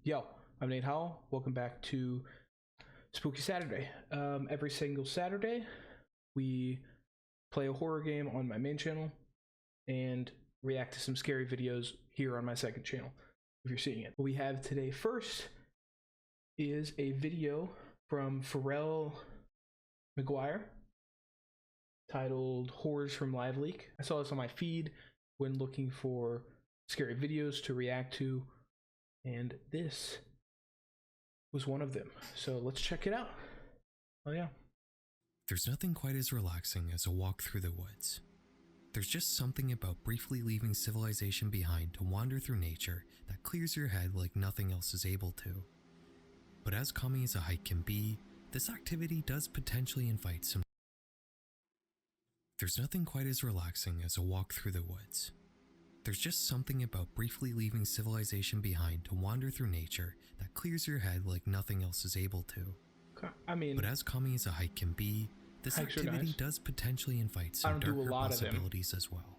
Yo, I'm Nate Howell. Welcome back to Spooky Saturday. Every single Saturday, we play a horror game on my main channel and react to some scary videos here on my second channel, if you're seeing it. What we have today first is a video from Pharrell McGuire titled Horrors from Liveleak. I saw this on my feed when looking for scary videos to react to, and this was one of them. So let's check it out. Oh yeah. There's nothing quite as relaxing as a walk through the woods. There's just something about briefly leaving civilization behind to wander through nature that clears your head like nothing else is able to. But as calming as a hike can be, this activity does potentially invite some. There's nothing quite as relaxing as a walk through the woods. There's just something about briefly leaving civilization behind to wander through nature that clears your head like nothing else is able to. I mean, but as calming as a hike can be, this activity does potentially invite some darker possibilities as well.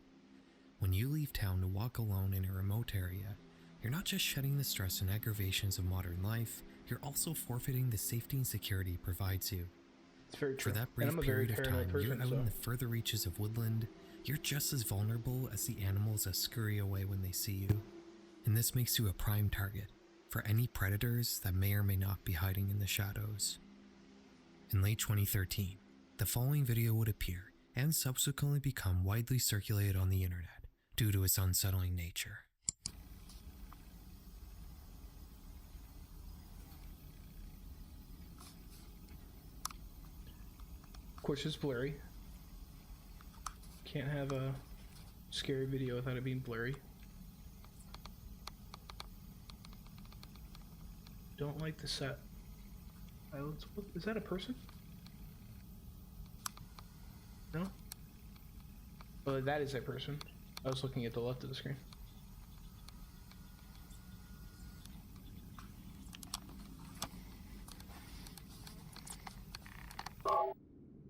When you leave town to walk alone in a remote area, you're not just shedding the stress and aggravations of modern life, you're also forfeiting the safety and security it provides you. it's very true. For that brief period of time you're out in the further reaches of woodland, you're just as vulnerable as the animals that scurry away when they see you. And this makes you a prime target for any predators that may or may not be hiding in the shadows. In late 2013, the following video would appear and subsequently become widely circulated on the internet due to its unsettling nature. Of course, it's blurry. Can't have a scary video without it being blurry. Don't like the set. Is that a person? No? Oh, that is a person. I was looking at the left of the screen.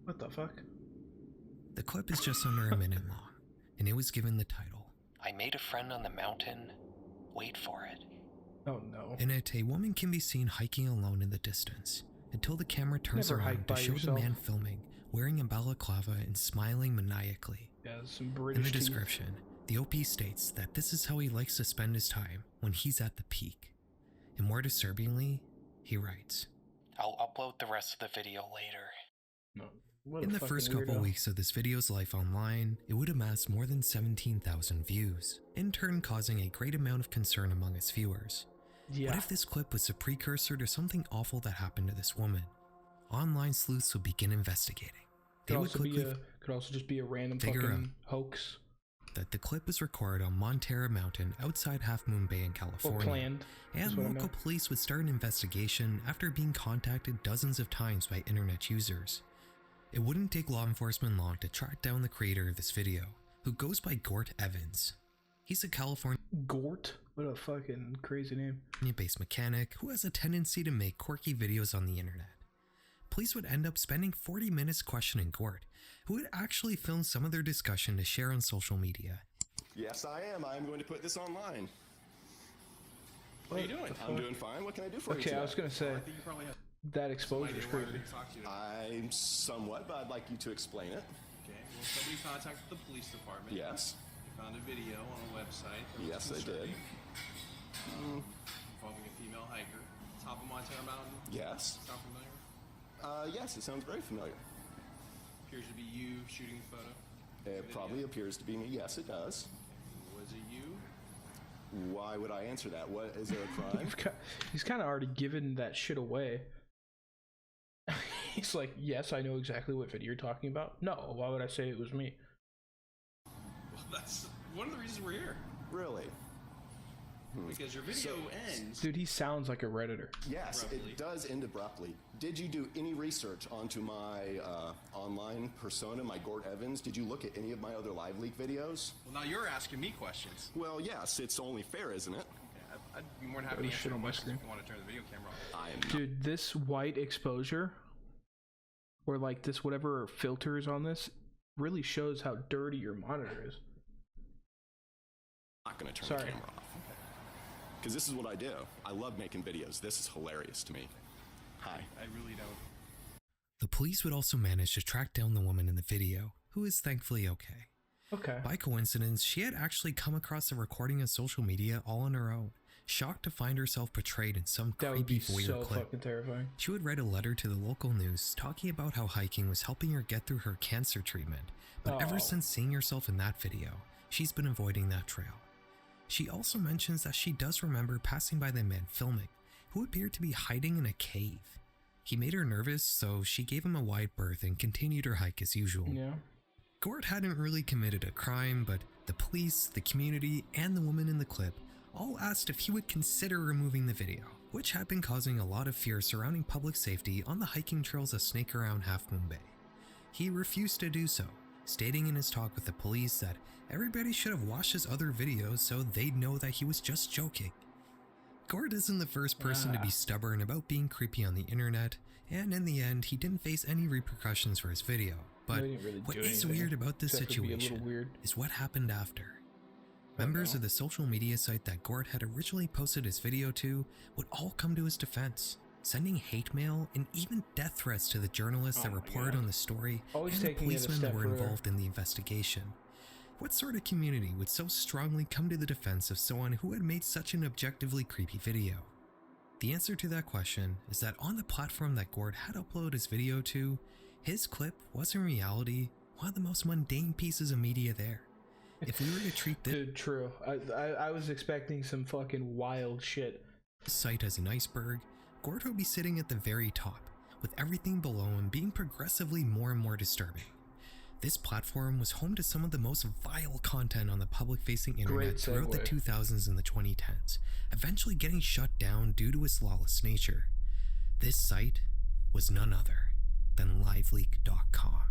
What the fuck? The clip is just under a minute long, and it was given the title, "I Made a Friend on the Mountain, Wait for It." Oh no. In it, a woman can be seen hiking alone in the distance, until the camera turns around to show the man filming wearing a balaclava and smiling maniacally. Yeah, some British in the description, the OP states that this is how he likes to spend his time when he's at the peak. And more disturbingly, he writes, "I'll upload the rest of the video later." No. In the first couple weeks of this video's life online, it would amass more than 17,000 views, in turn causing a great amount of concern among its viewers. Yeah. What if this clip was a precursor to something awful that happened to this woman? Online sleuths would begin investigating. They would quickly could also just be a random fucking hoax. That the clip was recorded on Montera Mountain outside Half Moon Bay in California. Or planned, and local police would start an investigation after being contacted dozens of times by internet users. It wouldn't take law enforcement long to track down the creator of this video, who goes by Gort Evans. He's a California Gort? What a fucking crazy name. based mechanic who has a tendency to make quirky videos on the internet. Police would end up spending 40 minutes questioning Gort, who would actually film some of their discussion to share on social media. Yes, I am. I'm going to put this online. What are you doing? I'm doing fine. What can I do for you today? Okay, I was gonna say, that exposure is crazy. I'm somewhat, but I'd like you to explain it. Okay, well, somebody contacted the police department. Yes. They found a video on a website. Yes, they did. Involving a female hiker. Top of Montana Mountain. Yes. Sound familiar? Yes, it sounds very familiar. Appears to be you shooting the photo. It probably appears to be me. Yes, it does. Was it you? Why would I answer that? What is there a crime? He's kind of already given that shit away. He's like, yes, I know exactly what video you're talking about. No, why would I say it was me? Well, that's one of the reasons we're here. Really? Because your video ends. Dude, he sounds like a Redditor. Yes, abruptly. it does end abruptly. Did you do any research onto my online persona, my Gort Evans? Did you look at any of my other Liveleak videos? Well, now you're asking me questions. Well, yes, it's only fair, isn't it? Okay, I'd be more than happy to answer questions if you want to turn the video camera off. Dude, this white exposure, or like this whatever filter is on this, really shows how dirty your monitor is. I'm not going to turn the camera off. Because this is what I do. I love making videos. This is hilarious to me. Hi. I really don't. The police would also manage to track down the woman in the video, who is thankfully okay. Okay. By coincidence, she had actually come across a recording on social media all on her own, shocked to find herself portrayed in some That would creepy be voyeur so clip. fucking terrifying. She would write a letter to the local news talking about how hiking was helping her get through her cancer treatment, but ever since seeing herself in that video, she's been avoiding that trail. She also mentions that she does remember passing by the man filming, who appeared to be hiding in a cave. He made her nervous, so she gave him a wide berth and continued her hike as usual. Yeah. Gort hadn't really committed a crime, but the police, the community, and the woman in the clip all asked if he would consider removing the video, which had been causing a lot of fear surrounding public safety on the hiking trails that snake around Half Moon Bay. He refused to do so, stating in his talk with the police that everybody should have watched his other videos so they'd know that he was just joking. Gort isn't the first person to be stubborn about being creepy on the internet, and in the end, he didn't face any repercussions for his video. But what is weird about this situation is what happened after. Members of the social media site that Gort had originally posted his video to would all come to his defense, sending hate mail and even death threats to the journalists that reported on the story and the policemen that were involved in the investigation. What sort of community would so strongly come to the defense of someone who had made such an objectively creepy video? The answer to that question is that on the platform that Gort had uploaded his video to, his clip was in reality one of the most mundane pieces of media there. If we were to treat this Dude, true. I was expecting some fucking wild shit. Site as an iceberg, Gort would be sitting at the very top, with everything below him being progressively more and more disturbing. This platform was home to some of the most vile content on the public-facing internet throughout the 2000s and the 2010s, eventually getting shut down due to its lawless nature. This site was none other than Liveleak.com.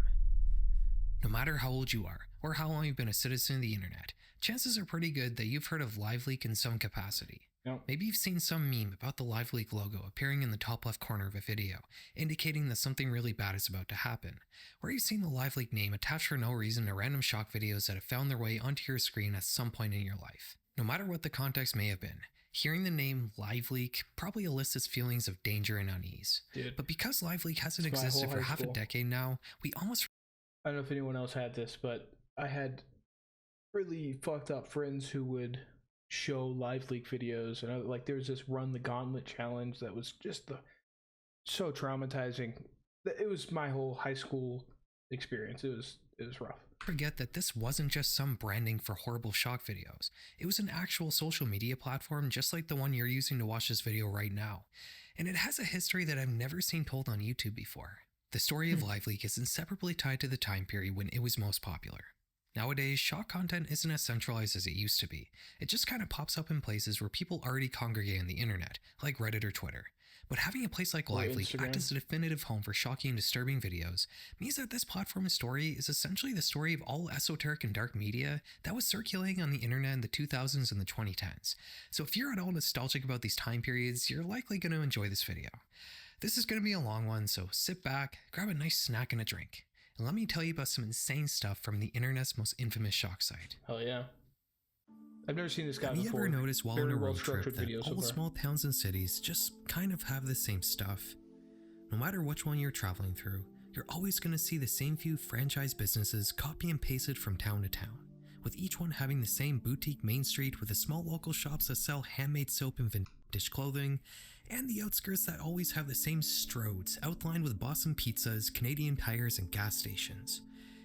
No matter how old you are, or how long you've been a citizen of the internet, chances are pretty good that you've heard of Liveleak in some capacity. Yep. Maybe you've seen some meme about the Liveleak logo appearing in the top left corner of a video, indicating that something really bad is about to happen. Or you've seen the Liveleak name attached for no reason to random shock videos that have found their way onto your screen at some point in your life. No matter what the context may have been, hearing the name Liveleak probably elicits feelings of danger and unease. Dude, but because Liveleak hasn't existed for half a decade now, we almost... I don't know if anyone else had this, but I had really fucked up friends who would show Liveleak videos, and like there was this Run the Gauntlet challenge that was just so traumatizing. It was my whole high school experience. It was rough. Forget that this wasn't just some branding for horrible shock videos. It was an actual social media platform just like the one you're using to watch this video right now. And it has a history that I've never seen told on YouTube before. The story of Liveleak is inseparably tied to the time period when it was most popular. Nowadays, shock content isn't as centralized as it used to be. It just kind of pops up in places where people already congregate on the internet, like Reddit or Twitter. But having a place like Liveleak act as a definitive home for shocking and disturbing videos means that this platform's story is essentially the story of all esoteric and dark media that was circulating on the internet in the 2000s and the 2010s. So if you're at all nostalgic about these time periods, you're likely going to enjoy this video. This is going to be a long one, so sit back, grab a nice snack and a drink, and let me tell you about some insane stuff from the internet's most infamous shock site. Hell yeah. I've never seen this guy before. Have you ever noticed while on a road trip that all so small towns and cities just kind of have the same stuff? No matter which one you're traveling through, you're always going to see the same few franchise businesses copy and pasted from town to town, with each one having the same boutique main street with the small local shops that sell handmade soap and vintage clothing, and the outskirts that always have the same stroads outlined with Boston pizzas, Canadian tires, and gas stations.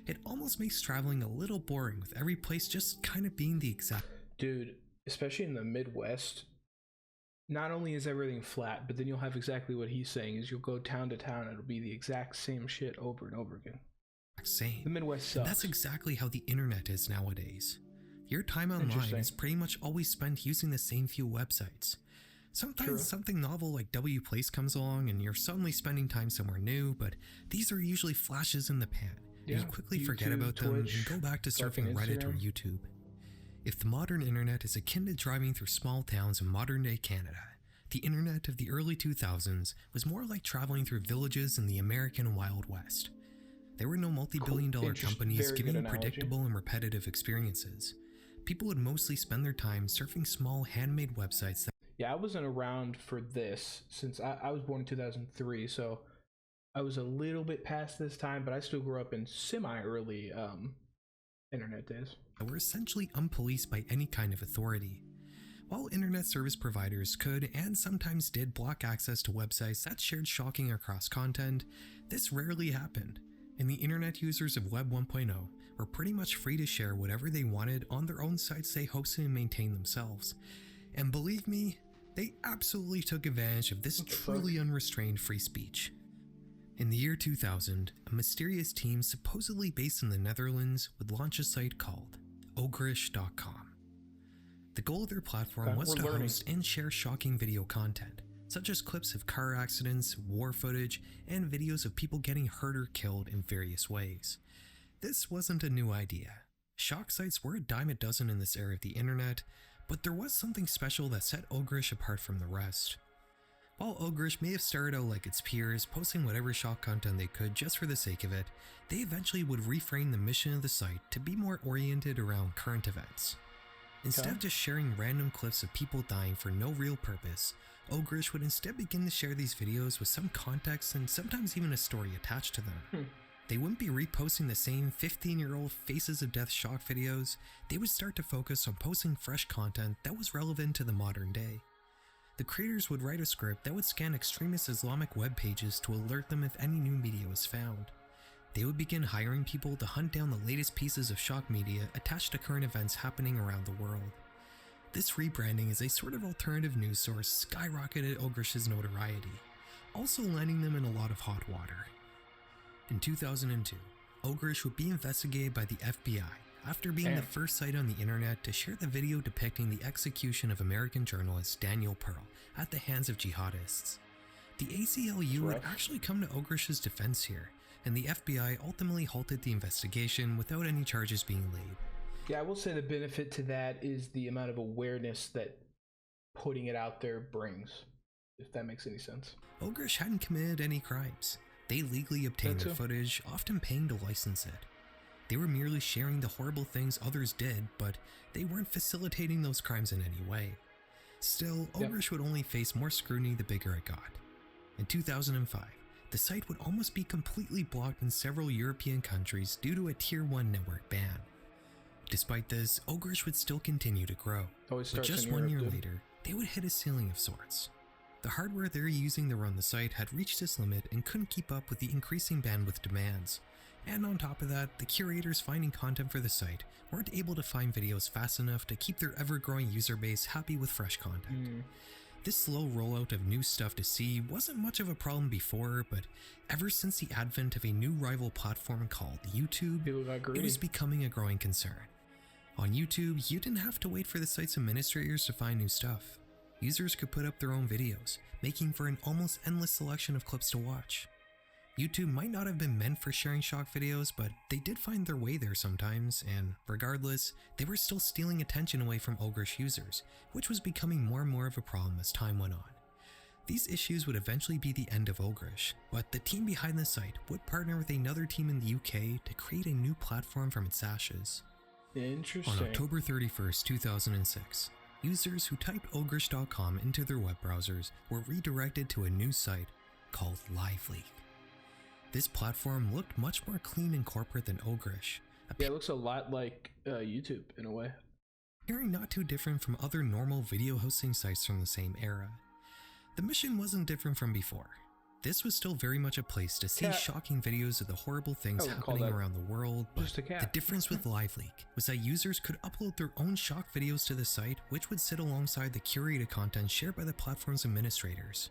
It almost makes traveling a little boring with every place just kind of being the exact... Dude, especially in the Midwest, not only is everything flat, but then you'll have exactly what he's saying, is you'll go town to town and it'll be the exact same shit over and over again. Same. The Midwest sucks. And that's exactly how the internet is nowadays. Your time online is pretty much always spent using the same few websites. Sometimes something novel like W Place comes along and you're suddenly spending time somewhere new, but these are usually flashes in the pan, and you quickly forget about them and go back to surfing Reddit or YouTube. If the modern internet is akin to driving through small towns in modern-day Canada, the internet of the early 2000s was more like traveling through villages in the American Wild West. There were no multi-billion-dollar companies giving you predictable and repetitive experiences. People would mostly spend their time surfing small handmade websites that Yeah, I wasn't around for this since I was born in 2003, so I was a little bit past this time, but I still grew up in semi-early internet days. Were essentially unpoliced by any kind of authority. While internet service providers could and sometimes did block access to websites that shared shocking or cross content, this rarely happened, and the internet users of Web 1.0 were pretty much free to share whatever they wanted on their own sites they hosted and maintained themselves. And believe me, they absolutely took advantage of this truly unrestrained free speech. In the year 2000, a mysterious team supposedly based in the Netherlands would launch a site called ogrish.com. The goal of their platform was to host and share shocking video content, such as clips of car accidents, war footage, and videos of people getting hurt or killed in various ways. This wasn't a new idea. Shock sites were a dime a dozen in this era of the internet, but there was something special that set Ogrish apart from the rest. While Ogrish may have started out like its peers, posting whatever shock content they could just for the sake of it, they eventually would reframe the mission of the site to be more oriented around current events. Instead of just sharing random clips of people dying for no real purpose, Ogrish would instead begin to share these videos with some context and sometimes even a story attached to them. They wouldn't be reposting the same 15-year-old Faces of Death shock videos. They would start to focus on posting fresh content that was relevant to the modern day. The creators would write a script that would scan extremist Islamic web pages to alert them if any new media was found. They would begin hiring people to hunt down the latest pieces of shock media attached to current events happening around the world. This rebranding as a sort of alternative news source skyrocketed Ogrish's notoriety, also landing them in a lot of hot water. In 2002, Ogrish would be investigated by the FBI after being the first site on the internet to share the video depicting the execution of American journalist Daniel Pearl at the hands of jihadists. The ACLU would actually come to Ogrish's defense here, and the FBI ultimately halted the investigation without any charges being laid. Yeah, I will say the benefit to that is the amount of awareness that putting it out there brings, if that makes any sense. Ogrish hadn't committed any crimes. They legally obtained their footage, often paying to license it. They were merely sharing the horrible things others did, but they weren't facilitating those crimes in any way. Still, Ogrish would only face more scrutiny the bigger it got. In 2005, the site would almost be completely blocked in several European countries due to a Tier 1 network ban. Despite this, Ogrish would still continue to grow, but just 1 year later, they would hit a ceiling of sorts. The hardware they're using to run the site had reached its limit and couldn't keep up with the increasing bandwidth demands. And on top of that, the curators finding content for the site weren't able to find videos fast enough to keep their ever-growing user base happy with fresh content. This slow rollout of new stuff to see wasn't much of a problem before, but ever since the advent of a new rival platform called YouTube, it was becoming a growing concern. On YouTube, you didn't have to wait for the site's administrators to find new stuff. Users could put up their own videos, making for an almost endless selection of clips to watch. YouTube might not have been meant for sharing shock videos, but they did find their way there sometimes, and regardless, they were still stealing attention away from Ogrish users, which was becoming more and more of a problem as time went on. These issues would eventually be the end of Ogrish, but the team behind the site would partner with another team in the UK to create a new platform from its ashes. Interesting. On October 31st, 2006, users who typed ogrish.com into their web browsers were redirected to a new site called Liveleak. This platform looked much more clean and corporate than Ogrish. Yeah, it looks a lot like YouTube in a way. Appearing not too different from other normal video hosting sites from the same era. The mission wasn't different from before. This was still very much a place to see shocking videos of the horrible things happening around the world, but the difference with Liveleak was that users could upload their own shock videos to the site, which would sit alongside the curated content shared by the platform's administrators.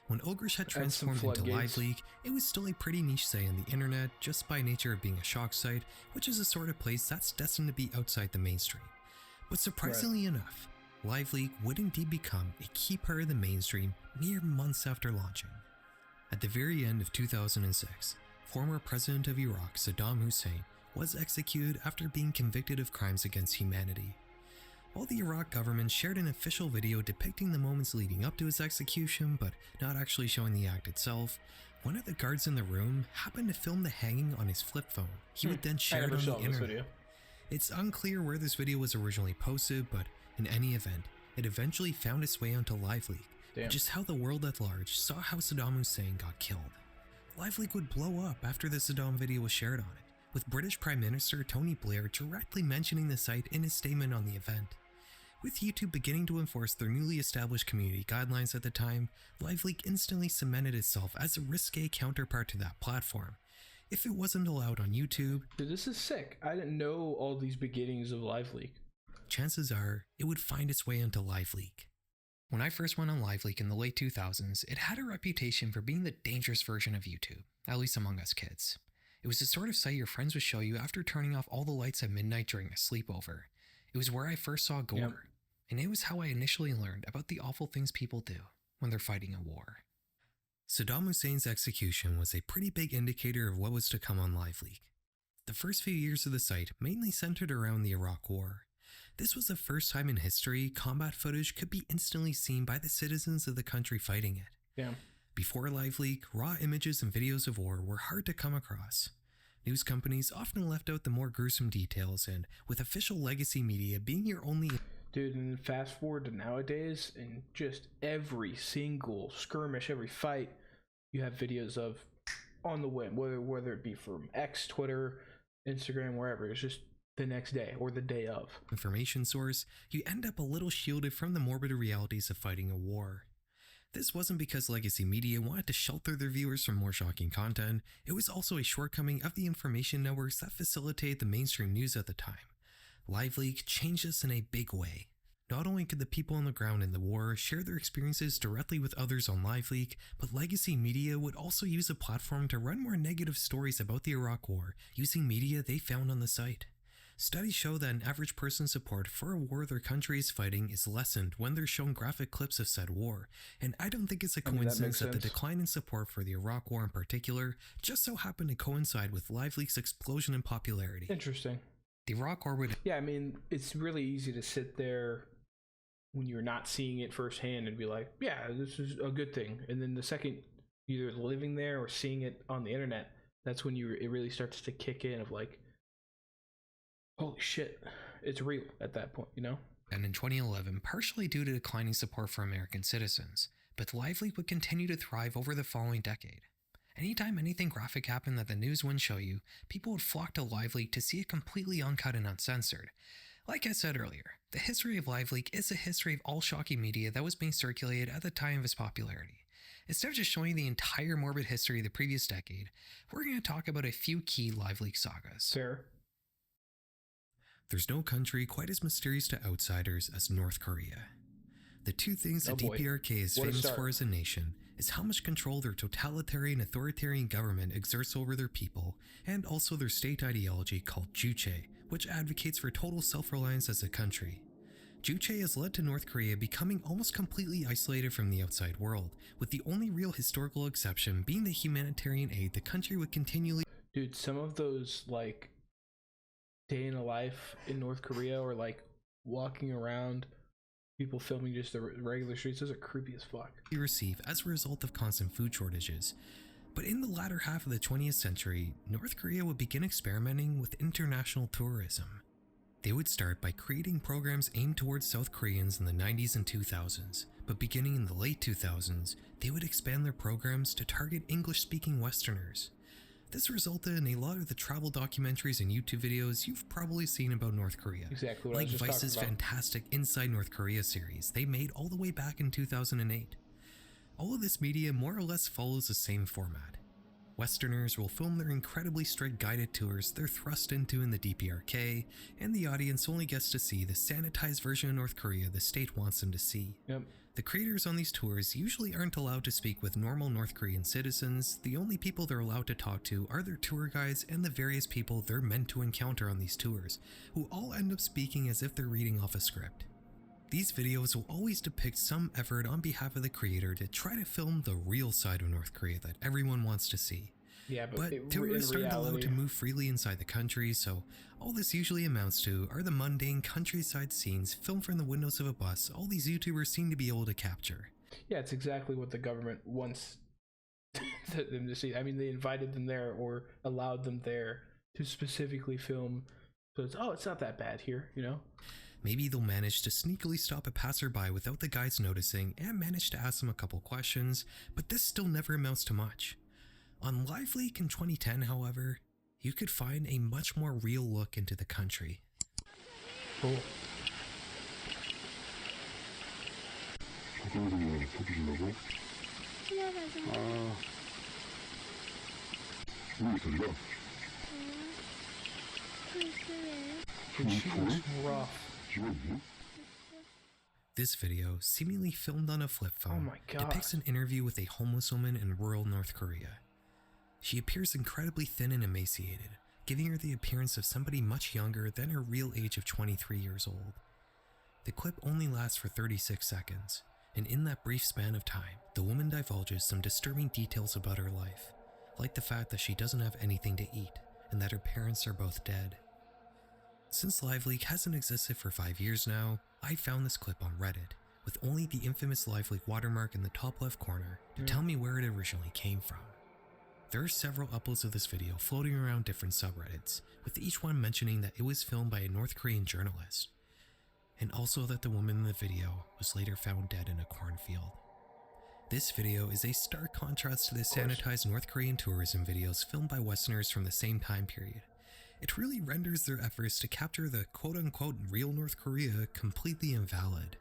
When Ogrish had transformed into Liveleak, it was still a pretty niche site on the internet just by nature of being a shock site, which is a sort of place that's destined to be outside the mainstream. But surprisingly enough, Liveleak would indeed become a key part of the mainstream mere months after launching. At the very end of 2006, former President of Iraq Saddam Hussein was executed after being convicted of crimes against humanity. While the Iraq government shared an official video depicting the moments leading up to his execution but not actually showing the act itself, one of the guards in the room happened to film the hanging on his flip phone. He would then share it on the internet. It's unclear where this video was originally posted, but in any event, it eventually found its way onto Liveleak, Damn. which is how the world at large saw how Saddam Hussein got killed. Liveleak would blow up after the Saddam video was shared on it, with British Prime Minister Tony Blair directly mentioning the site in his statement on the event. With YouTube beginning to enforce their newly established community guidelines at the time, Liveleak instantly cemented itself as a risque counterpart to that platform. If it wasn't allowed on YouTube, dude, this is sick. I didn't know all these beginnings of Liveleak. Chances are it would find its way into Liveleak. When I first went on Liveleak in the late 2000s, it had a reputation for being the dangerous version of YouTube, at least among us kids. It was the sort of site your friends would show you after turning off all the lights at midnight during a sleepover. It was where I first saw gore. Yep. And it was how I initially learned about the awful things people do when they're fighting a war. Saddam Hussein's execution was a pretty big indicator of what was to come on Liveleak. The first few years of the site mainly centered around the Iraq War. This was the first time in history combat footage could be instantly seen by the citizens of the country fighting it. Yeah. Before Liveleak, raw images and videos of war were hard to come across. News companies often left out the more gruesome details, and with official legacy media being your only... Dude, and fast forward to nowadays, and just every single skirmish, every fight, you have videos of on the whim, whether it be from X, Twitter, Instagram, wherever. It's just the next day or the day of. Information source, you end up a little shielded from the morbid realities of fighting a war. This wasn't because legacy media wanted to shelter their viewers from more shocking content, it was also a shortcoming of the information networks that facilitated the mainstream news at the time. Liveleak changed this in a big way. Not only could the people on the ground in the war share their experiences directly with others on Liveleak, but legacy media would also use the platform to run more negative stories about the Iraq War using media they found on the site. Studies show that an average person's support for a war their country is fighting is lessened when they're shown graphic clips of said war, and I don't think it's a coincidence that the decline in support for the Iraq War in particular just so happened to coincide with Liveleak's explosion in popularity. Interesting. The Iraq War would... Yeah, I mean, it's really easy to sit there when you're not seeing it firsthand and be like, yeah, this is a good thing. And then the second you're living there or seeing it on the internet, that's when it really starts to kick in of like, holy shit, it's real at that point, you know? And in 2011, partially due to declining support for American citizens, but Liveleak would continue to thrive over the following decade. Anytime anything graphic happened that the news wouldn't show you, people would flock to Liveleak to see it completely uncut and uncensored. Like I said earlier, the history of Liveleak is a history of all shocking media that was being circulated at the time of its popularity. Instead of just showing the entire morbid history of the previous decade, we're going to talk about a few key Liveleak sagas. Fair. There's no country quite as mysterious to outsiders as North Korea. The two things the DPRK is famous for as a nation is how much control their totalitarian authoritarian government exerts over their people, and also their state ideology called Juche, which advocates for total self-reliance as a country. Juche has led to North Korea becoming almost completely isolated from the outside world, with the only real historical exception being the humanitarian aid the country would continually... Dude, some of those, like, day in a life in North Korea, or like walking around, people filming just the regular streets, those are creepy as fuck. ...receive as a result of constant food shortages. But in the latter half of the 20th century, North Korea would begin experimenting with international tourism. They would start by creating programs aimed towards South Koreans in the 90s and 2000s, but beginning in the late 2000s, they would expand their programs to target English-speaking Westerners. This resulted in a lot of the travel documentaries and YouTube videos you've probably seen about North Korea. Exactly what like I was just Vice's talking about. fantastic Inside North Korea series they made all the way back in 2008. All of this media more or less follows the same format. Westerners will film their incredibly strict guided tours they're thrust into in the DPRK, and the audience only gets to see the sanitized version of North Korea the state wants them to see. Yep. The creators on these tours usually aren't allowed to speak with normal North Korean citizens. The only people they're allowed to talk to are their tour guides and the various people they're meant to encounter on these tours, who all end up speaking as if they're reading off a script. These videos will always depict some effort on behalf of the creator to try to film the real side of North Korea that everyone wants to see. Yeah, but tourists aren't allowed to move freely inside the country, so all this usually amounts to are the mundane countryside scenes filmed from the windows of a bus all these YouTubers seem to be able to capture. Yeah, it's exactly what the government wants them to see. I mean, they invited them there or allowed them there to specifically film, so it's not that bad here, you know? Maybe they'll manage to sneakily stop a passerby without the guys noticing and manage to ask them a couple questions, but this still never amounts to much. On Liveleak in 2010, however, you could find a much more real look into the country. Cool. She looks rough. This video, seemingly filmed on a flip phone, depicts an interview with a homeless woman in rural North Korea. She appears incredibly thin and emaciated, giving her the appearance of somebody much younger than her real age of 23 years old. The clip only lasts for 36 seconds, and in that brief span of time, the woman divulges some disturbing details about her life, like the fact that she doesn't have anything to eat and that her parents are both dead. Since Liveleak hasn't existed for 5 years now, I found this clip on Reddit, with only the infamous Liveleak watermark in the top left corner to tell me where it originally came from. There are several uploads of this video floating around different subreddits, with each one mentioning that it was filmed by a North Korean journalist, and also that the woman in the video was later found dead in a cornfield. This video is a stark contrast to the sanitized North Korean tourism videos filmed by Westerners from the same time period. It really renders their efforts to capture the quote-unquote real North Korea completely invalid.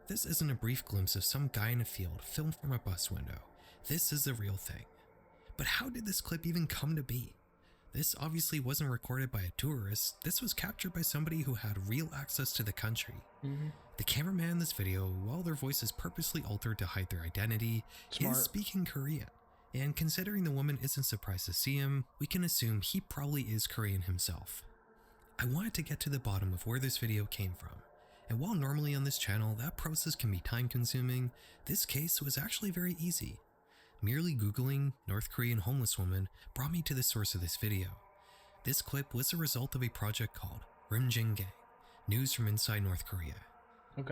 This isn't a brief glimpse of some guy in a field filmed from a bus window. This is the real thing. But how did this clip even come to be? This obviously wasn't recorded by a tourist. This was captured by somebody who had real access to the country. The cameraman in this video, while their voice is purposely altered to hide their identity, is speaking Korean. And considering the woman isn't surprised to see him, we can assume he probably is Korean himself. I wanted to get to the bottom of where this video came from, and while normally on this channel that process can be time consuming, this case was actually very easy. Merely googling North Korean homeless woman brought me to the source of this video. This clip was the result of a project called Rimjin Gang, News from Inside North Korea.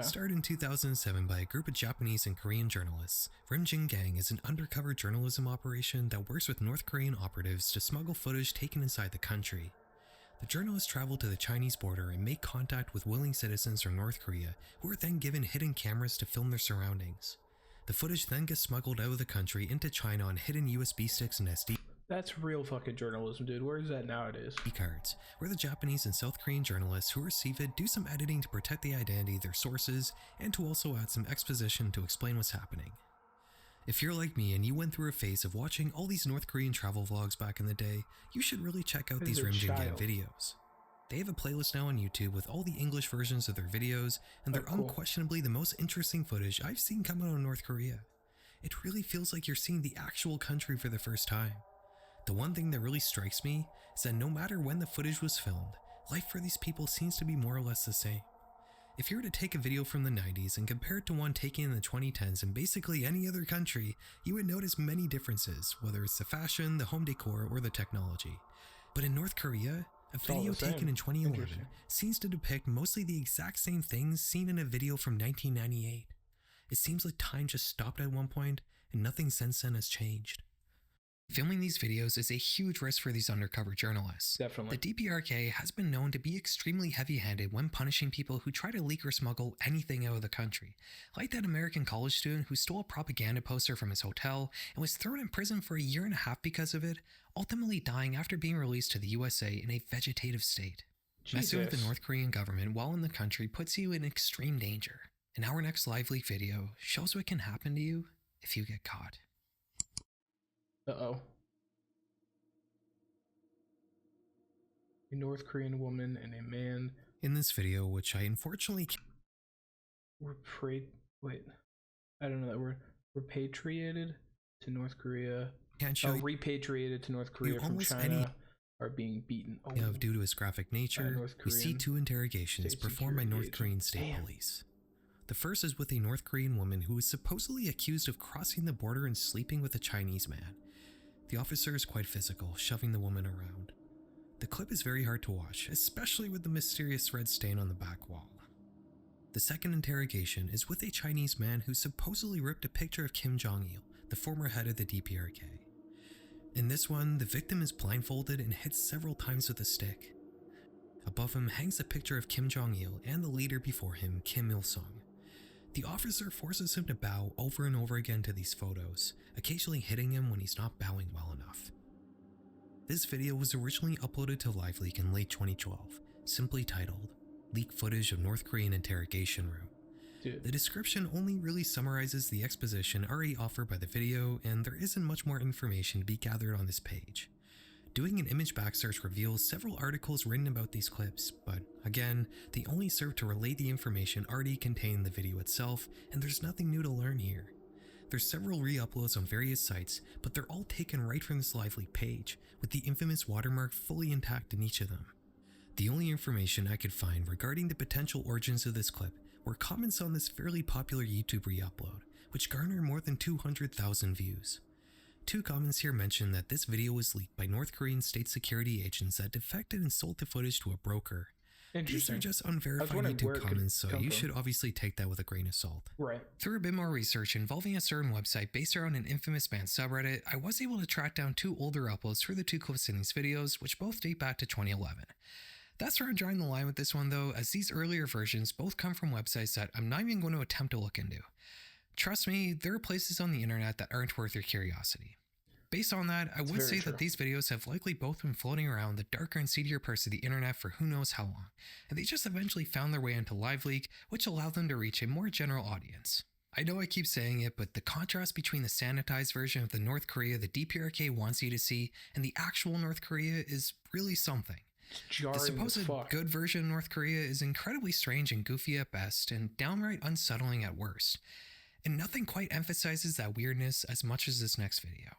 Started in 2007 by a group of Japanese and Korean journalists, Rimjin Gang is an undercover journalism operation that works with North Korean operatives to smuggle footage taken inside the country. The journalists travel to the Chinese border and make contact with willing citizens from North Korea, who are then given hidden cameras to film their surroundings. The footage then gets smuggled out of the country into China on hidden USB sticks and SD That's real fucking journalism, dude. Where is that nowadays? cards, where the Japanese and South Korean journalists who receive it do some editing to protect the identity of their sources and to also add some exposition to explain what's happening. If you're like me and you went through a phase of watching all these North Korean travel vlogs back in the day, you should really check out these Rimjin Gang videos. They have a playlist now on YouTube with all the English versions of their videos, and they're unquestionably the most interesting footage I've seen come out of North Korea. It really feels like you're seeing the actual country for the first time. The one thing that really strikes me is that no matter when the footage was filmed, life for these people seems to be more or less the same. If you were to take a video from the 90s and compare it to one taken in the 2010s in basically any other country, you would notice many differences, whether it's the fashion, the home decor, or the technology. But in North Korea, a video taken in 2011 seems to depict mostly the exact same things seen in a video from 1998. It seems like time just stopped at one point, and nothing since then has changed. Filming these videos is a huge risk for these undercover journalists. Definitely. The DPRK has been known to be extremely heavy-handed when punishing people who try to leak or smuggle anything out of the country, like that American college student who stole a propaganda poster from his hotel and was thrown in prison for 1.5 years because of it, ultimately dying after being released to the USA in a vegetative state. Messing with the North Korean government while in the country puts you in extreme danger, and our next Liveleak video shows what can happen to you if you get caught. Uh-oh. A North Korean woman and a man. In this video, which I unfortunately Wait. I don't know that word. Repatriated to North Korea. can't show repatriated to North Korea from China are being beaten. Due to its graphic nature, we see 2 interrogations performed by North Korean State Police. The first is with a North Korean woman who is supposedly accused of crossing the border and sleeping with a Chinese man. The officer is quite physical, shoving the woman around. The clip is very hard to watch, especially with the mysterious red stain on the back wall. The second interrogation is with a Chinese man who supposedly ripped a picture of Kim Jong-il, the former head of the DPRK. In this one, the victim is blindfolded and hit several times with a stick. Above him hangs a picture of Kim Jong-il and the leader before him, Kim Il-sung. The officer forces him to bow over and over again to these photos, occasionally hitting him when he's not bowing well enough. This video was originally uploaded to Liveleak in late 2012, simply titled, "Leak Footage of North Korean Interrogation Room." Dude. The description only really summarizes the exposition already offered by the video, and there isn't much more information to be gathered on this page. Doing an image back search reveals several articles written about these clips, but again, they only serve to relay the information already contained in the video itself, and there's nothing new to learn here. There's several re-uploads on various sites, but they're all taken right from this Liveleak page, with the infamous watermark fully intact in each of them. The only information I could find regarding the potential origins of this clip were comments on this fairly popular YouTube re-upload, which garnered more than 200,000 views. Two comments here mention that this video was leaked by North Korean state security agents that defected and sold the footage to a broker. These are just unverified YouTube comments, so you should obviously take that with a grain of salt. Right. Through a bit more research involving a certain website based around an infamous band subreddit, I was able to track down two older uploads for the two clips in these videos, which both date back to 2011. That's where I'm drawing the line with this one though, as these earlier versions both come from websites that I'm not even going to attempt to look into. Trust me, there are places on the internet that aren't worth your curiosity. Based on that, I would say that these videos have likely both been floating around the darker and seedier parts of the internet for who knows how long, and they just eventually found their way into Liveleak, which allowed them to reach a more general audience. I know I keep saying it, but the contrast between the sanitized version of the North Korea the DPRK wants you to see and the actual North Korea is really something. The supposed good version of North Korea is incredibly strange and goofy at best, and downright unsettling at worst. And nothing quite emphasizes that weirdness as much as this next video.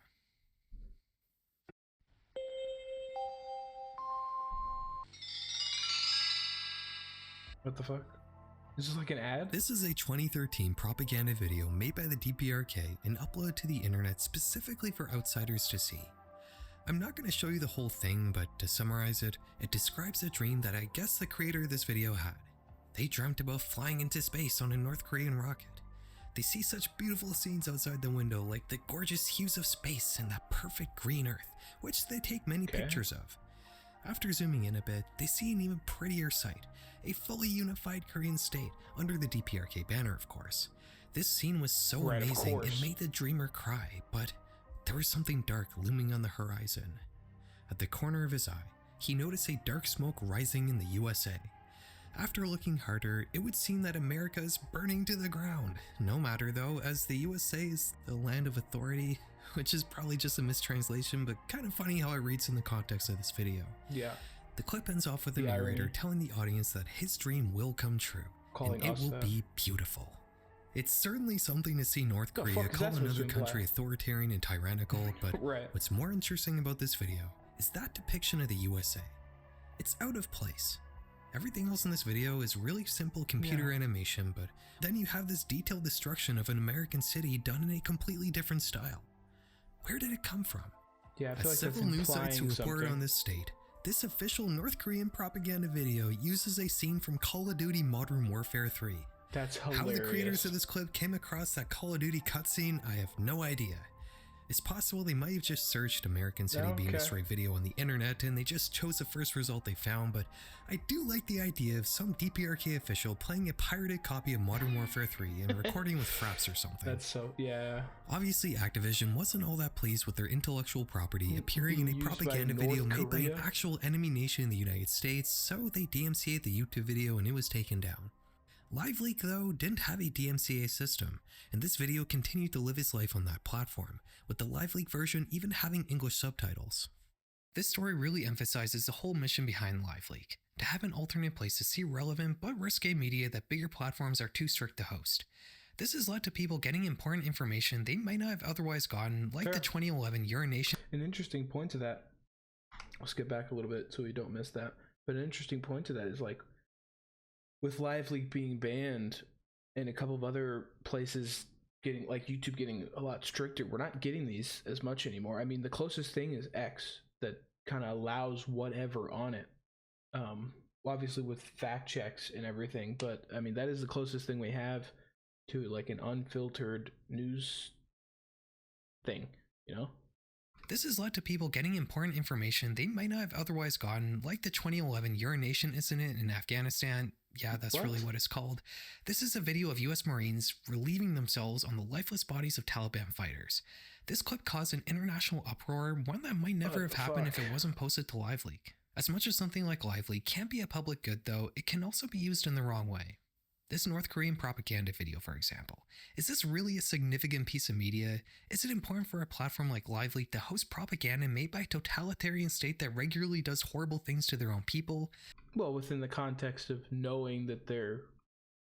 What the fuck? This is like an ad? This is a 2013 propaganda video made by the DPRK and uploaded to the internet specifically for outsiders to see. I'm not going to show you the whole thing, but to summarize it, it describes a dream that I guess the creator of this video had. They dreamt about flying into space on a North Korean rocket. They see such beautiful scenes outside the window, like the gorgeous hues of space and that perfect green earth, which they take many pictures of. After zooming in a bit, they see an even prettier sight, a fully unified Korean state, under the DPRK banner of course. This scene was so amazing it made the dreamer cry, but there was something dark looming on the horizon. At the corner of his eye, he noticed a dark smoke rising in the USA. After looking harder, it would seem that America is burning to the ground. No matter though, as the USA is the land of authority, which is probably just a mistranslation, but kind of funny how it reads in the context of this video. Yeah. The clip ends off with the narrator telling the audience that his dream will come true, and it will be beautiful. It's certainly something to see North Korea call another country authoritarian and tyrannical, but what's more interesting about this video is that depiction of the USA. It's out of place. Everything else in this video is really simple computer animation, but then you have this detailed destruction of an American city done in a completely different style. Where did it come from? Yeah, I feel like several news sites who reported on this state, this official North Korean propaganda video uses a scene from Call of Duty Modern Warfare 3. That's hilarious. How the creators of this clip came across that Call of Duty cutscene, I have no idea. It's possible they might have just searched American City being destroyed video on the internet and they just chose the first result they found, but I do like the idea of some DPRK official playing a pirated copy of Modern Warfare 3 and recording with fraps or something. That's so, yeah. Obviously Activision wasn't all that pleased with their intellectual property appearing in a propaganda video made by an actual enemy nation in the United States, so they DMCA'd the YouTube video and it was taken down. Liveleak though didn't have a DMCA system, and this video continued to live its life on that platform, with the Liveleak version even having English subtitles. This story really emphasizes the whole mission behind Liveleak, to have an alternate place to see relevant but risque media that bigger platforms are too strict to host. This has led to people getting important information they might not have otherwise gotten, like the 2011 urination. An interesting point to that, I'll skip back a little bit so we don't miss that, but an interesting point to that is like, with Liveleak being banned and a couple of other places getting, like YouTube getting a lot stricter, we're not getting these as much anymore. I mean, the closest thing is X that kind of allows whatever on it. Obviously with fact checks and everything, but I mean, that is the closest thing we have to like an unfiltered news thing, you know? This has led to people getting important information they might not have otherwise gotten, like the 2011 urination incident in Afghanistan. Yeah, that's really what it's called. This is a video of US Marines relieving themselves on the lifeless bodies of Taliban fighters. This clip caused an international uproar, one that might never have happened if it wasn't posted to Liveleak. As much as something like Liveleak can't be a public good though, it can also be used in the wrong way. This North Korean propaganda video, for example. Is this really a significant piece of media? Is it important for a platform like Liveleak to host propaganda made by a totalitarian state that regularly does horrible things to their own people? Well, within the context of knowing that they're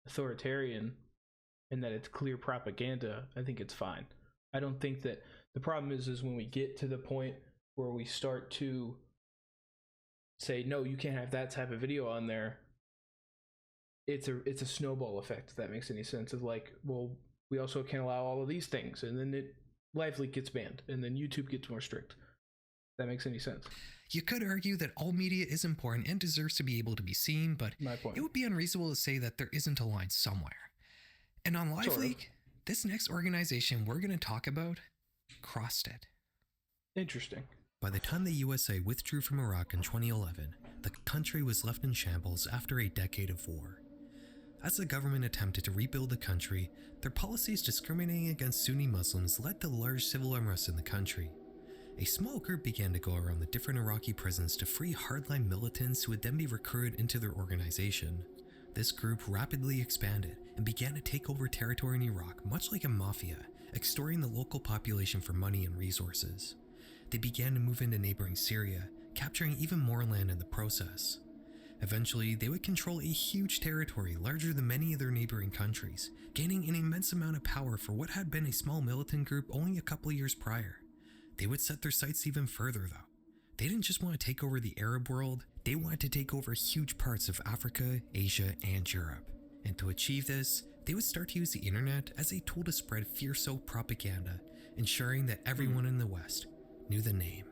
authoritarian and that it's clear propaganda, I think it's fine. I don't think that the problem is when we get to the point where we start to say, no, you can't have that type of video on there. It's a snowball effect, if that makes any sense, of like, well, we also can't allow all of these things, and then Liveleak gets banned, and then YouTube gets more strict. If that makes any sense. You could argue that all media is important and deserves to be able to be seen, but it would be unreasonable to say that there isn't a line somewhere. And on Liveleak, this next organization we're going to talk about crossed it. Interesting. By the time the USA withdrew from Iraq in 2011, the country was left in shambles after a decade of war. As the government attempted to rebuild the country, their policies discriminating against Sunni Muslims led to large civil unrest in the country. A small group began to go around the different Iraqi prisons to free hardline militants who would then be recruited into their organization. This group rapidly expanded and began to take over territory in Iraq, much like a mafia, extorting the local population for money and resources. They began to move into neighboring Syria, capturing even more land in the process. Eventually, they would control a huge territory larger than many of their neighboring countries, gaining an immense amount of power for what had been a small militant group only a couple years prior. They would set their sights even further though. They didn't just want to take over the Arab world, they wanted to take over huge parts of Africa, Asia, and Europe. And to achieve this, they would start to use the internet as a tool to spread fear-soaked propaganda, ensuring that everyone in the West knew the name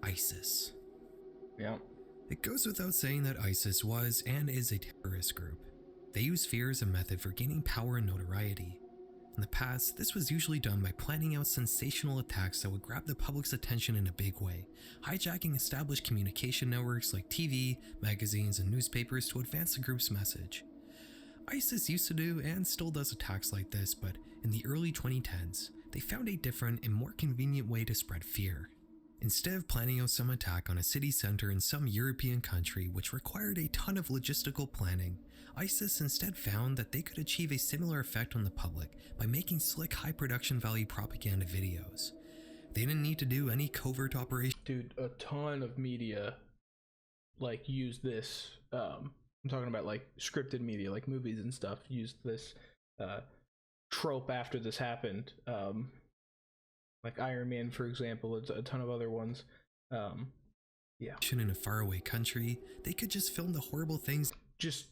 ISIS. Yeah. It goes without saying that ISIS was and is a terrorist group. They use fear as a method for gaining power and notoriety. In the past, this was usually done by planning out sensational attacks that would grab the public's attention in a big way, hijacking established communication networks like TV, magazines, and newspapers to advance the group's message. ISIS used to do and still does attacks like this, but in the early 2010s, they found a different and more convenient way to spread fear. Instead of planning out some attack on a city center in some European country which required a ton of logistical planning, ISIS instead found that they could achieve a similar effect on the public by making slick high production value propaganda videos. They didn't need to do any covert operation. Dude, a ton of media like use this. I'm talking about like scripted media, like movies and stuff, used this trope after this happened. Like Iron Man, for example, a ton of other ones. Yeah. In a faraway country, they could just film the horrible things. Just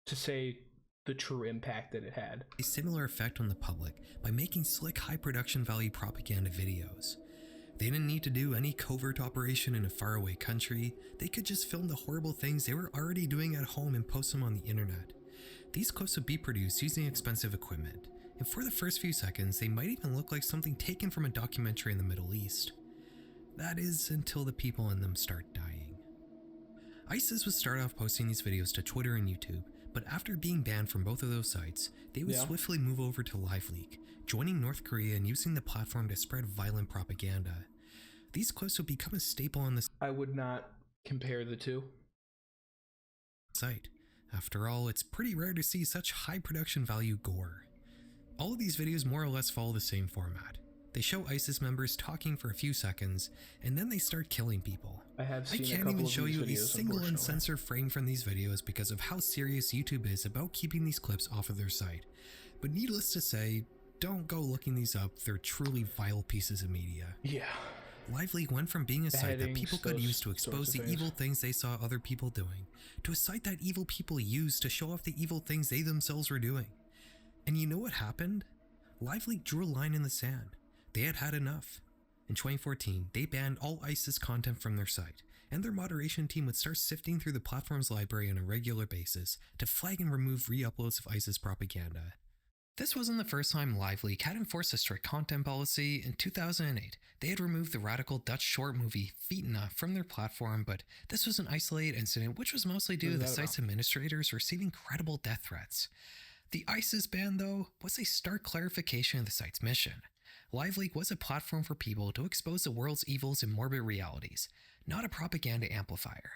to say the true impact that it had. A similar effect on the public by making slick high production value propaganda videos. They didn't need to do any covert operation in a faraway country, they could just film the horrible things they were already doing at home and post them on the internet. These clips would be produced using expensive equipment, and for the first few seconds they might even look like something taken from a documentary in the Middle East. That is until the people in them start dying. ISIS would start off posting these videos to Twitter and YouTube, but after being banned from both of those sites, they would swiftly move over to Liveleak, joining North Korea and using the platform to spread violent propaganda. These clips would become a staple on the I would not compare the two. Site. After all, it's pretty rare to see such high production value gore. All of these videos more or less follow the same format. They show ISIS members talking for a few seconds, and then they start killing people. I can't even show you a single uncensored frame from these videos because of how serious YouTube is about keeping these clips off of their site. But needless to say, don't go looking these up, they're truly vile pieces of media. Yeah. Liveleak went from being a site that people could use to expose the evil things they saw other people doing, to a site that evil people used to show off the evil things they themselves were doing. And you know what happened? Liveleak drew a line in the sand. They had had enough. In 2014, they banned all ISIS content from their site, and their moderation team would start sifting through the platform's library on a regular basis to flag and remove re-uploads of ISIS propaganda. This wasn't the first time Liveleak had enforced a strict content policy. In 2008, they had removed the radical Dutch short movie Fitna from their platform, but this was an isolated incident which was mostly due to the site's administrators receiving credible death threats. The ISIS ban, though, was a stark clarification of the site's mission. Liveleak was a platform for people to expose the world's evils and morbid realities, not a propaganda amplifier.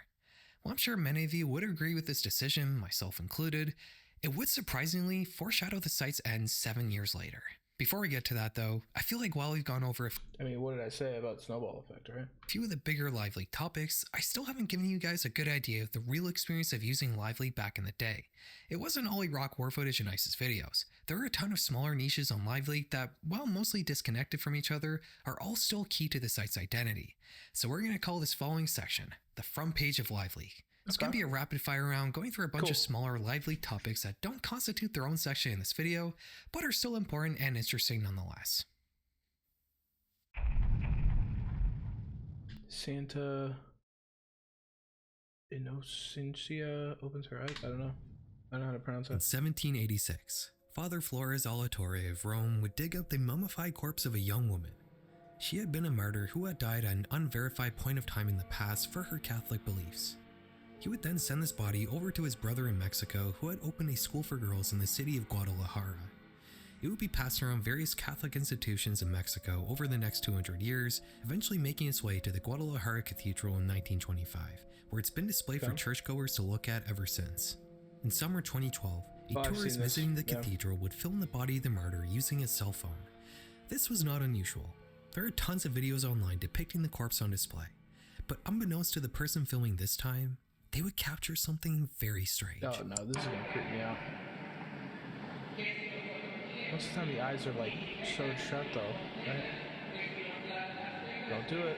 While I'm sure many of you would agree with this decision, myself included, it would surprisingly foreshadow the site's end 7 years later. Before we get to that though, I feel like while we've gone over what did I say about snowball effect, right? A few of the bigger Liveleak topics, I still haven't given you guys a good idea of the real experience of using Liveleak back in the day. It wasn't all rock war footage and ISIS videos. There are a ton of smaller niches on Liveleak that, while mostly disconnected from each other, are all still key to the site's identity. So we're going to call this following section, the front page of Liveleak. It's going to be a rapid fire round going through a bunch of smaller Liveleak topics that don't constitute their own section in this video, but are still important and interesting nonetheless. Santa Innocencia opens her eyes? I don't know how to pronounce that. In 1786, Father Flores Alatorre of Rome would dig up the mummified corpse of a young woman. She had been a martyr who had died at an unverified point of time in the past for her Catholic beliefs. He would then send this body over to his brother in Mexico, who had opened a school for girls in the city of Guadalajara. It would be passed around various Catholic institutions in Mexico over the next 200 years, eventually making its way to the Guadalajara Cathedral in 1925, where it's been displayed for churchgoers to look at ever since. In summer 2012, a tourist visiting the cathedral would film the body of the martyr using his cell phone. This was not unusual. There are tons of videos online depicting the corpse on display, but unbeknownst to the person filming this time, they would capture something very strange. Oh no, this is gonna creep me out. Most of the time the eyes are like sewed shut though, right? Don't do it.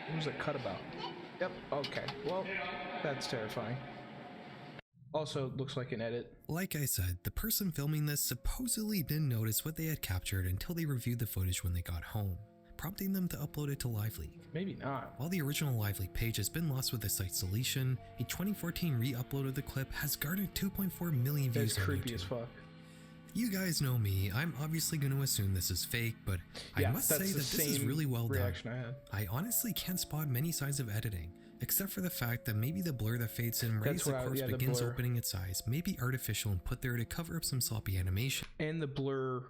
What was that cut about? Yep, okay. Well, that's terrifying. Also, looks like an edit. Like I said, the person filming this supposedly didn't notice what they had captured until they reviewed the footage when they got home, prompting them to upload it to Liveleak. Maybe not. While the original Liveleak page has been lost with the site's deletion, a 2014 re-upload of the clip has garnered 2.4 million views on YouTube. That's creepy as fuck. You guys know me, I'm obviously going to assume this is fake, but I must say that this is really well done. I honestly can't spot many signs of editing, except for the fact that maybe the blur that fades in right as the corpse begins opening its eyes may be artificial and put there to cover up some sloppy animation. And the blur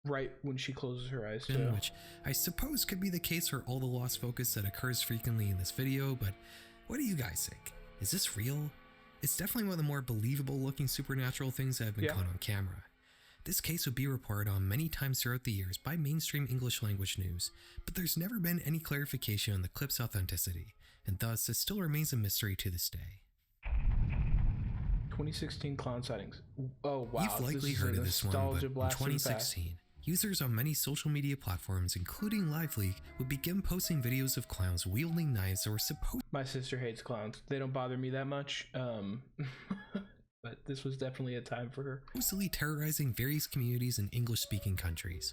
right when she closes her eyes too. Which I suppose could be the case for all the lost focus that occurs frequently in this video, but what do you guys think? Is this real? It's definitely one of the more believable looking supernatural things that have been caught on camera. This case would be reported on many times throughout the years by mainstream English language news, but there's never been any clarification on the clip's authenticity, and thus it still remains a mystery to this day. 2016 clown sightings. Oh wow. You've likely heard of this one, but in 2016, users on many social media platforms, including Liveleak, would begin posting videos of clowns wielding knives that were supposed. My sister hates clowns. They don't bother me that much. But this was definitely a time for her. Supposedly terrorizing various communities in English-speaking countries.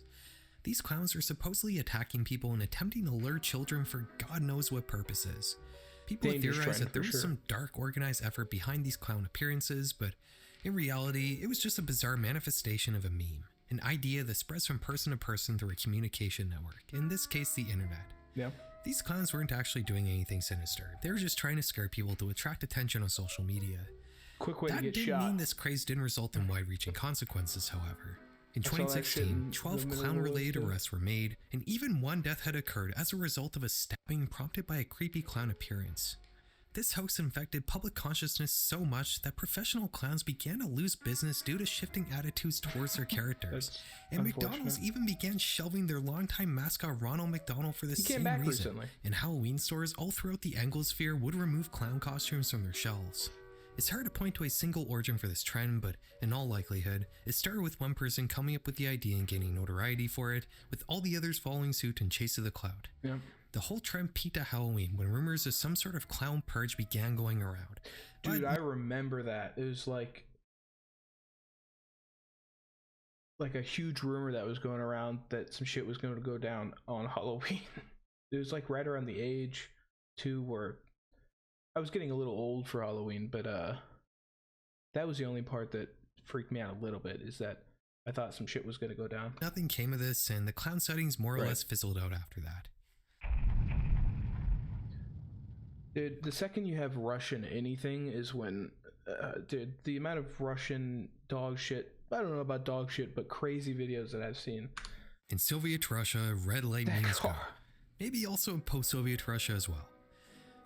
These clowns are supposedly attacking people and attempting to lure children for God knows what purposes. People have theorized that there was some dark organized effort behind these clown appearances, but in reality, it was just a bizarre manifestation of a meme. An idea that spreads from person to person through a communication network, in this case the internet. Yeah. These clowns weren't actually doing anything sinister. They were just trying to scare people to attract attention on social media. Quick way to get shot. That didn't mean this craze didn't result in wide-reaching consequences, however. In 2016, 12 clown-related arrests were made, and even one death had occurred as a result of a stabbing prompted by a creepy clown appearance. This hoax infected public consciousness so much that professional clowns began to lose business due to shifting attitudes towards their characters, and McDonald's even began shelving their longtime mascot Ronald McDonald for the same reason, recently. And Halloween stores all throughout the Anglosphere would remove clown costumes from their shelves. It's hard to point to a single origin for this trend, but in all likelihood, it started with one person coming up with the idea and gaining notoriety for it, with all the others following suit in chase of the cloud. Yeah. The whole trend peaked at Halloween when rumors of some sort of clown purge began going around. Dude, I remember that. It was like a huge rumor that was going around that some shit was going to go down on Halloween. It was like right around the age 2 where I was getting a little old for Halloween, but that was the only part that freaked me out a little bit, is that I thought some shit was going to go down. Nothing came of this, and the clown sightings more or less fizzled out after that. Dude, the second you have Russian anything is when, dude, the amount of Russian dog shit, I don't know about dog shit, but crazy videos that I've seen. In Soviet Russia, red light means go. Maybe also in post-Soviet Russia as well.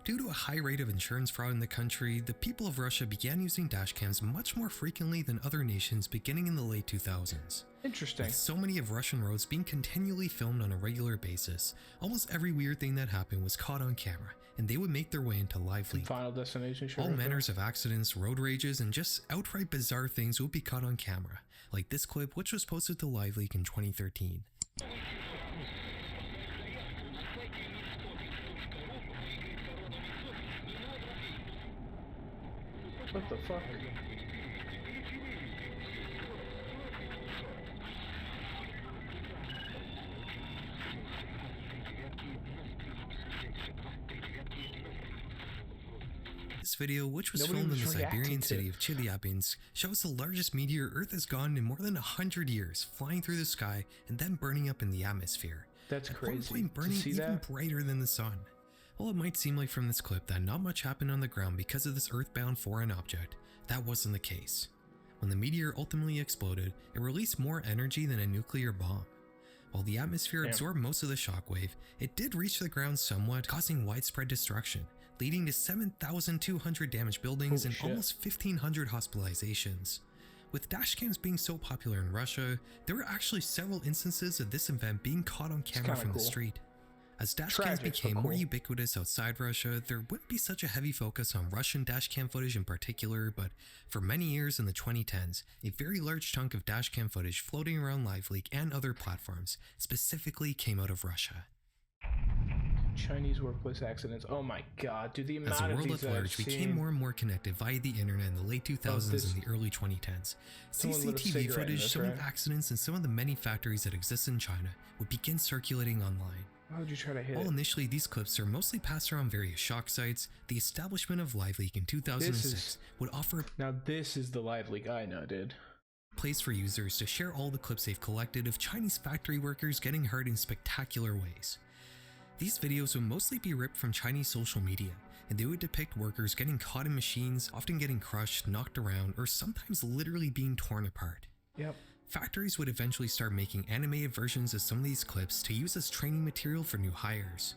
Due to a high rate of insurance fraud in the country, the people of Russia began using dashcams much more frequently than other nations beginning in the late 2000s. Interesting. With so many of Russian roads being continually filmed on a regular basis, almost every weird thing that happened was caught on camera, and they would make their way into Liveleak. Final Destination. All manners of accidents, road rages, and just outright bizarre things would be caught on camera, like this clip which was posted to Liveleak in 2013. What the fuck? This video, which was filmed in the Siberian city of Chelyabinsk, shows the largest meteor Earth has gone in more than 100 years, flying through the sky and then burning up in the atmosphere. That's crazy. At one point, burning even brighter than the sun. While it might seem like from this clip that not much happened on the ground because of this earthbound foreign object, that wasn't the case. When the meteor ultimately exploded, it released more energy than a nuclear bomb. While the atmosphere absorbed most of the shockwave, it did reach the ground somewhat, causing widespread destruction, leading to 7,200 damaged buildings and almost 1,500 hospitalizations. With dashcams being so popular in Russia, there were actually several instances of this event being caught on camera from the street. As dashcams became more ubiquitous outside Russia, there wouldn't be such a heavy focus on Russian dashcam footage in particular, but for many years in the 2010s, a very large chunk of dashcam footage floating around Liveleak and other platforms specifically came out of Russia. Chinese workplace accidents. Oh my god, dude, the amount of these As the world at large became more and more connected via the internet in the late 2000s and the early 2010s, CCTV footage showing accidents in some of the many factories that exist in China would begin circulating online. Why would you try to hit While initially these clips are mostly passed around various shock sites, the establishment of Liveleak in 2006 would offer Now this is the Liveleak I know, dude. Place for users to share all the clips they've collected of Chinese factory workers getting hurt in spectacular ways. These videos would mostly be ripped from Chinese social media, and they would depict workers getting caught in machines, often getting crushed, knocked around, or sometimes literally being torn apart. Yep. Factories would eventually start making animated versions of some of these clips to use as training material for new hires.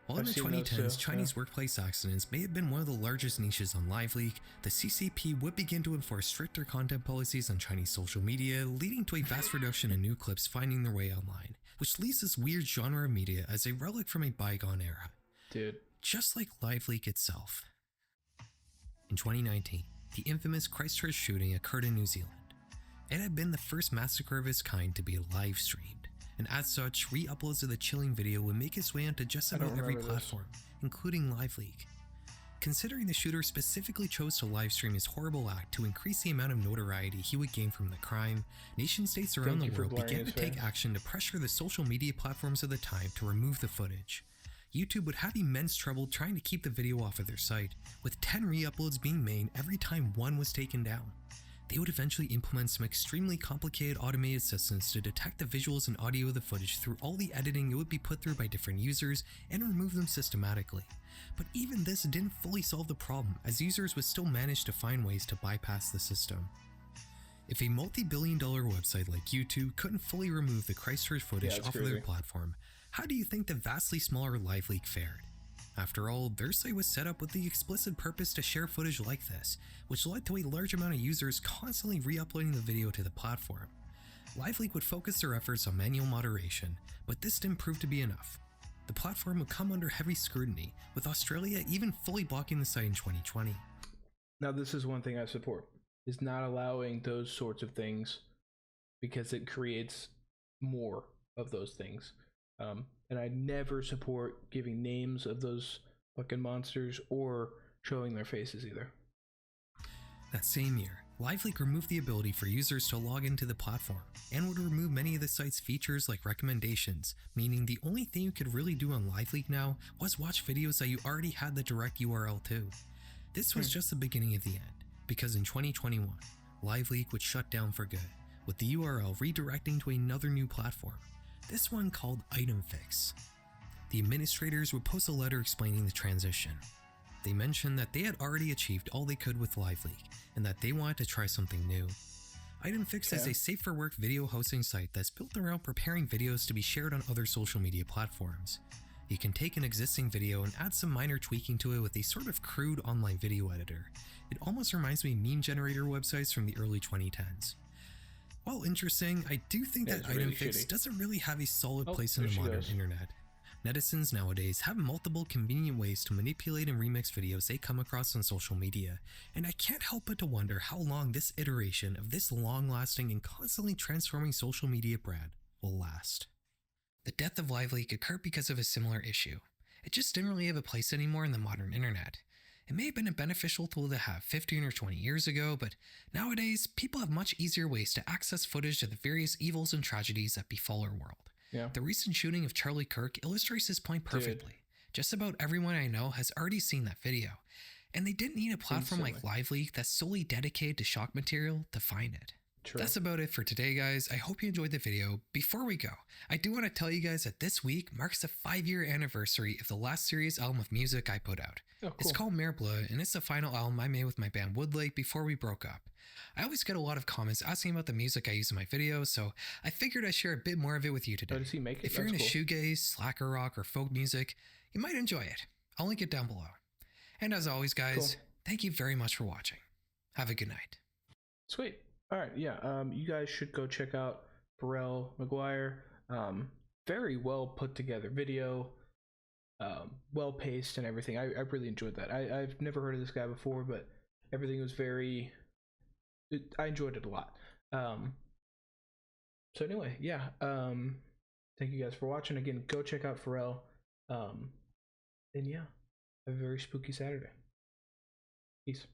While in the 2010s, Chinese workplace accidents may have been one of the largest niches on Liveleak, the CCP would begin to enforce stricter content policies on Chinese social media, leading to a vast reduction in new clips finding their way online, which leaves this weird genre of media as a relic from a bygone era. Dude. Just like Liveleak itself. In 2019, the infamous Christchurch shooting occurred in New Zealand. It had been the first massacre of its kind to be live streamed, and as such, re-uploads of the chilling video would make its way onto just about every platform, including Liveleak. Considering the shooter specifically chose to livestream his horrible act to increase the amount of notoriety he would gain from the crime, nation-states around the world began to take action to pressure the social media platforms of the time to remove the footage. YouTube would have immense trouble trying to keep the video off of their site, with 10 re-uploads being made every time one was taken down. They would eventually implement some extremely complicated automated systems to detect the visuals and audio of the footage through all the editing it would be put through by different users and remove them systematically. But even this didn't fully solve the problem, as users would still manage to find ways to bypass the system. If a multi-billion-dollar website like YouTube couldn't fully remove the Christchurch footage off of their platform, how do you think the vastly smaller Liveleak fared? After all, their site was set up with the explicit purpose to share footage like this, which led to a large amount of users constantly re-uploading the video to the platform. Liveleak would focus their efforts on manual moderation, but this didn't prove to be enough. The platform would come under heavy scrutiny, with Australia even fully blocking the site in 2020. Now this is one thing I support, is not allowing those sorts of things, because it creates more of those things. And I never support giving names of those fucking monsters or showing their faces either. That same year, Liveleak removed the ability for users to log into the platform, and would remove many of the site's features like recommendations, meaning the only thing you could really do on Liveleak now was watch videos that you already had the direct URL to. This was just the beginning of the end, because in 2021, Liveleak would shut down for good, with the URL redirecting to another new platform, this one called ItemFix. The administrators would post a letter explaining the transition. They mentioned that they had already achieved all they could with Liveleak, and that they wanted to try something new. ItemFix is a safe-for-work video hosting site that's built around preparing videos to be shared on other social media platforms. You can take an existing video and add some minor tweaking to it with a sort of crude online video editor. It almost reminds me of meme generator websites from the early 2010s. While interesting, I do think that ItemFix doesn't really have a solid place in the modern internet. Netizens nowadays have multiple convenient ways to manipulate and remix videos they come across on social media, and I can't help but to wonder how long this iteration of this long-lasting and constantly transforming social media brand will last. The death of Liveleak occurred because of a similar issue. It just didn't really have a place anymore in the modern internet. It may have been a beneficial tool to have 15 or 20 years ago, but nowadays, people have much easier ways to access footage of the various evils and tragedies that befall our world. The recent shooting of Charlie Kirk illustrates this point perfectly. Just about everyone I know has already seen that video, and they didn't need a platform like Liveleak that's solely dedicated to shock material to find it. That's about it for today, guys. I hope you enjoyed the video. Before we go, I do want to tell you guys that this week marks the 5-year anniversary of the last serious album of music I put out. It's called Mere Bleu, and it's the final album I made with my band Liveleak before we broke up. I always get a lot of comments asking about the music I use in my videos, so I figured I'd share a bit more of it with you today. If you're into shoegaze, slacker rock, or folk music, you might enjoy it. I'll link it down below. And as always, guys, thank you very much for watching. Have a good night. Sweet. All right, you guys should go check out Pharrell McGuire. Very well put together video, well paced and everything. I really enjoyed that. I've never heard of this guy before, but everything was I enjoyed it a lot. So anyway, thank you guys for watching. Again, go check out Pharrell. And have a very spooky Saturday. Peace.